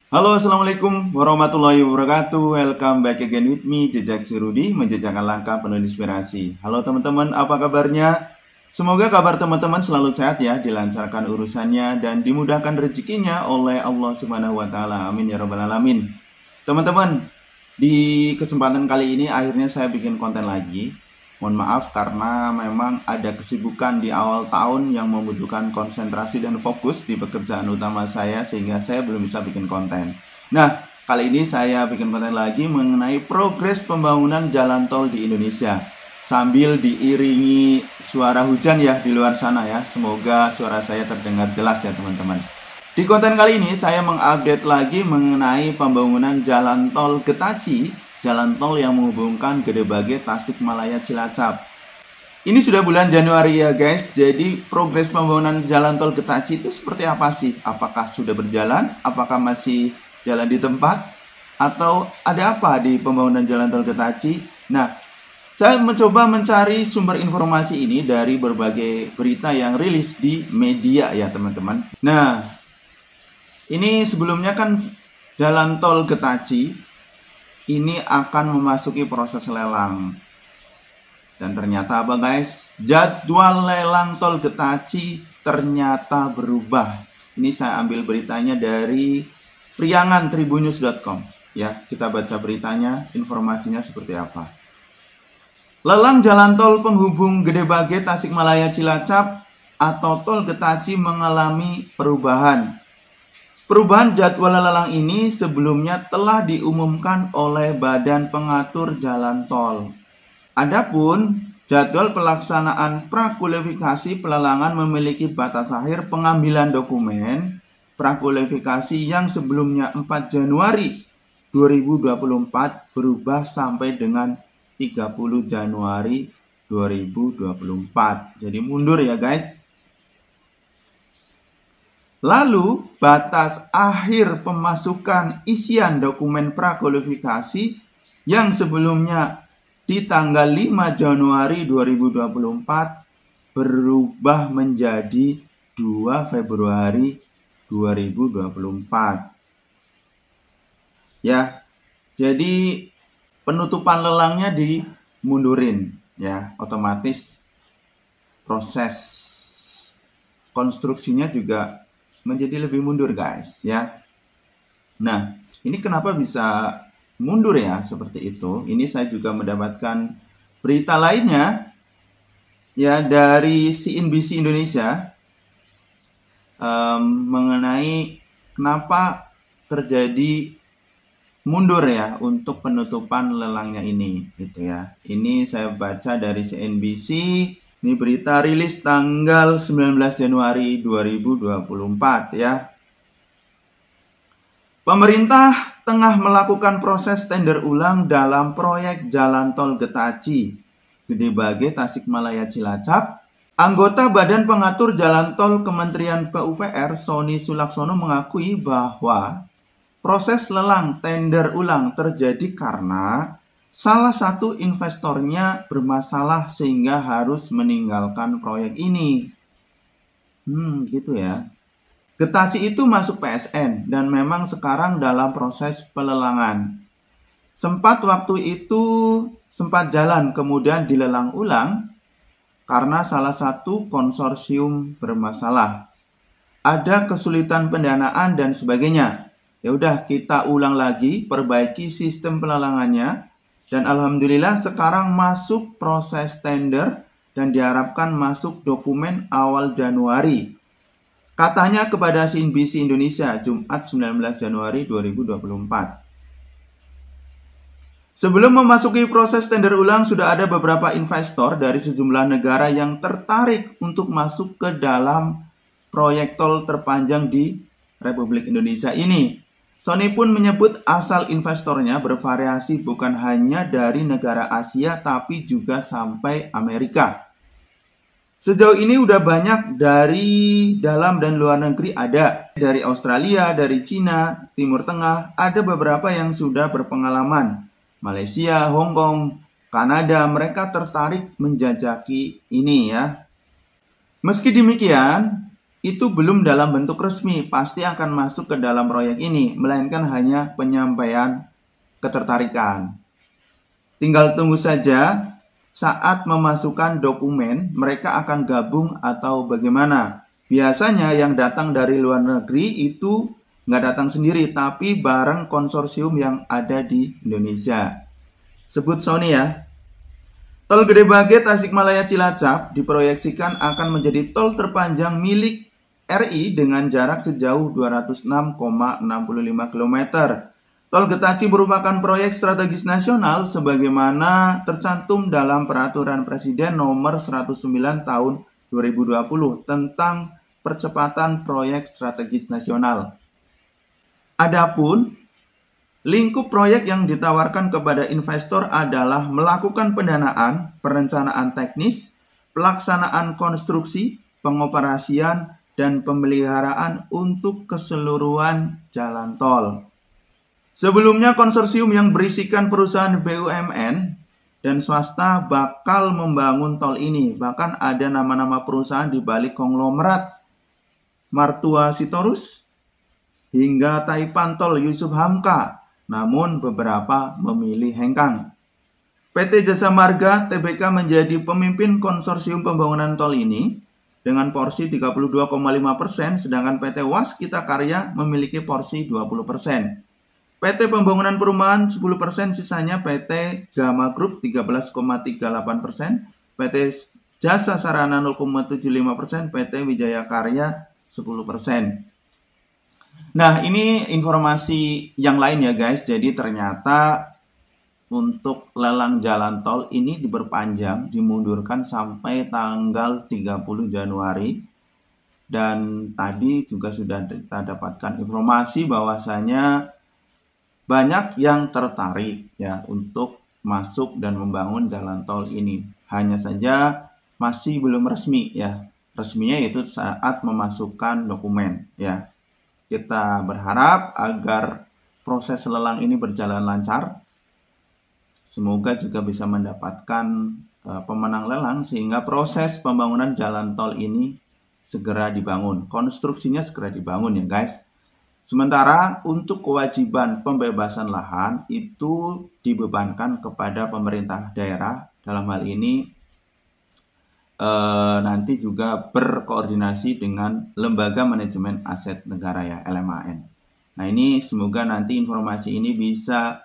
Halo, assalamualaikum warahmatullahi wabarakatuh. Welcome back again with me, Jejak Sirudi, menjejakkan langkah penuh inspirasi. Halo teman-teman, apa kabarnya? Semoga kabar teman-teman selalu sehat ya, dilancarkan urusannya dan dimudahkan rezekinya oleh Allah Subhanahu wa Ta'ala. Amin ya Rabbal 'Alamin. Teman-teman, di kesempatan kali ini akhirnya saya bikin konten lagi. Mohon maaf karena memang ada kesibukan di awal tahun yang membutuhkan konsentrasi dan fokus di pekerjaan utama saya sehingga saya belum bisa bikin konten. Nah, kali ini saya bikin konten lagi mengenai progres pembangunan jalan tol di Indonesia. Sambil diiringi suara hujan ya di luar sana ya. Semoga suara saya terdengar jelas ya teman-teman. Di konten kali ini saya mengupdate lagi mengenai pembangunan jalan tol Getaci, jalan tol yang menghubungkan Gedebage, Tasikmalaya, Cilacap. Ini sudah bulan Januari ya guys, jadi progres pembangunan jalan tol Getaci itu seperti apa sih? Apakah sudah berjalan? Apakah masih jalan di tempat? Atau ada apa di pembangunan jalan tol Getaci? Nah, saya mencoba mencari sumber informasi ini dari berbagai berita yang rilis di media ya teman-teman. Nah, ini sebelumnya kan jalan tol Getaci ini akan memasuki proses lelang. Dan ternyata apa guys? Jadwal lelang tol Getaci ternyata berubah. Ini saya ambil beritanya dari priangantribunnews.com. Ya, kita baca beritanya, informasinya seperti apa. Lelang jalan tol penghubung Gedebage, Tasikmalaya, Cilacap atau tol Getaci mengalami perubahan. Perubahan jadwal lelang ini sebelumnya telah diumumkan oleh Badan Pengatur Jalan Tol. Adapun jadwal pelaksanaan prakualifikasi pelelangan memiliki batas akhir pengambilan dokumen prakualifikasi yang sebelumnya 4 Januari 2024 berubah sampai dengan 30 Januari 2024. Jadi mundur ya guys. Lalu, batas akhir pemasukan isian dokumen prakualifikasi yang sebelumnya di tanggal 5 Januari 2024 berubah menjadi 2 Februari 2024. Ya, jadi penutupan lelangnya dimundurin ya, otomatis proses konstruksinya juga menjadi lebih mundur guys ya. Nah, ini kenapa bisa mundur ya seperti itu? Ini saya juga mendapatkan berita lainnya ya dari CNBC Indonesia mengenai kenapa terjadi mundur ya untuk penutupan lelangnya ini gitu ya. Ini saya baca dari CNBC. Ini berita rilis tanggal 19 Januari 2024 ya. Pemerintah tengah melakukan proses tender ulang dalam proyek jalan tol Getaci, Gedebage, Tasikmalaya, Cilacap. Anggota Badan Pengatur Jalan Tol Kementerian PUPR, Sony Sulaksono mengakui bahwa proses lelang tender ulang terjadi karena salah satu investornya bermasalah sehingga harus meninggalkan proyek ini. Gitu ya. Getaci itu masuk PSN dan memang sekarang dalam proses pelelangan. Sempat waktu itu sempat jalan kemudian dilelang ulang karena salah satu konsorsium bermasalah. Ada kesulitan pendanaan dan sebagainya. Ya udah kita ulang lagi, perbaiki sistem pelelangannya. Dan alhamdulillah sekarang masuk proses tender dan diharapkan masuk dokumen awal Januari. Katanya kepada CNBC Indonesia Jumat 19 Januari 2024. Sebelum memasuki proses tender ulang sudah ada beberapa investor dari sejumlah negara yang tertarik untuk masuk ke dalam proyek tol terpanjang di Republik Indonesia ini. Sony pun menyebut asal investornya bervariasi bukan hanya dari negara Asia tapi juga sampai Amerika. Sejauh ini udah banyak dari dalam dan luar negeri ada. Dari Australia, dari Cina, Timur Tengah, ada beberapa yang sudah berpengalaman. Malaysia, Hong Kong, Kanada, mereka tertarik menjajaki ini ya. Meski demikian, itu belum dalam bentuk resmi, pasti akan masuk ke dalam proyek ini, melainkan hanya penyampaian ketertarikan. Tinggal tunggu saja saat memasukkan dokumen, mereka akan gabung atau bagaimana. Biasanya yang datang dari luar negeri itu nggak datang sendiri, tapi bareng konsorsium yang ada di Indonesia. Sebut Sony ya. Tol Gede Bage Tasikmalaya Cilacap diproyeksikan akan menjadi tol terpanjang milik RI dengan jarak sejauh 206,65 km. Tol Getaci merupakan proyek strategis nasional sebagaimana tercantum dalam Peraturan Presiden Nomor 109 Tahun 2020 tentang percepatan proyek strategis nasional. Adapun lingkup proyek yang ditawarkan kepada investor adalah melakukan pendanaan, perencanaan teknis, pelaksanaan konstruksi, pengoperasian, dan pemeliharaan untuk keseluruhan jalan tol. Sebelumnya konsorsium yang berisikan perusahaan BUMN dan swasta bakal membangun tol ini. Bahkan ada nama-nama perusahaan di balik konglomerat Martua Sitorus hingga Taipan Tol Yusuf Hamka. Namun beberapa memilih hengkang. PT Jasa Marga Tbk menjadi pemimpin konsorsium pembangunan tol ini dengan porsi 32,5%, sedangkan PT Waskita Karya memiliki porsi 20%. PT Pembangunan Perumahan 10%, sisanya PT Gama Group 13,38%, PT Jasa Sarana 0,75%, PT Wijaya Karya 10%. Nah, ini informasi yang lain ya guys. Jadi ternyata untuk lelang jalan tol ini diperpanjang, dimundurkan sampai tanggal 30 Januari. Dan tadi juga sudah kita dapatkan informasi bahwasanya banyak yang tertarik ya untuk masuk dan membangun jalan tol ini. Hanya saja masih belum resmi ya. Resminya itu saat memasukkan dokumen ya. Kita berharap agar proses lelang ini berjalan lancar. Semoga juga bisa mendapatkan pemenang lelang sehingga proses pembangunan jalan tol ini segera dibangun. Konstruksinya segera dibangun ya guys. Sementara untuk kewajiban pembebasan lahan itu dibebankan kepada pemerintah daerah. Dalam hal ini nanti juga berkoordinasi dengan Lembaga Manajemen Aset Negara ya, LMAN. Nah ini semoga nanti informasi ini bisa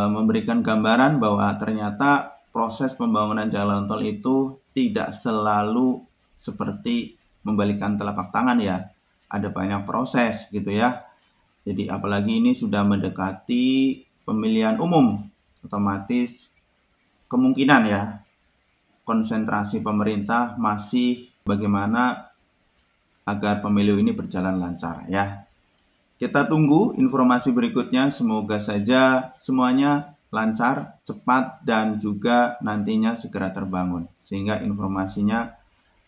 memberikan gambaran bahwa ternyata proses pembangunan jalan tol itu tidak selalu seperti membalikan telapak tangan ya. Ada banyak proses gitu ya. Jadi apalagi ini sudah mendekati pemilihan umum, otomatis kemungkinan ya konsentrasi pemerintah masih bagaimana agar pemilu ini berjalan lancar ya. Kita tunggu informasi berikutnya, semoga saja semuanya lancar, cepat, dan juga nantinya segera terbangun sehingga informasinya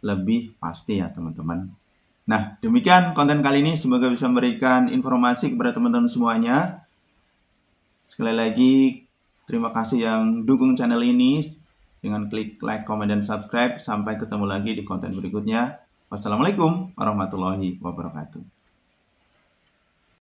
lebih pasti ya teman-teman. Nah, demikian konten kali ini, semoga bisa memberikan informasi kepada teman-teman semuanya. Sekali lagi, terima kasih yang dukung channel ini dengan klik like, komen, dan subscribe. Sampai ketemu lagi di konten berikutnya. Wassalamualaikum warahmatullahi wabarakatuh.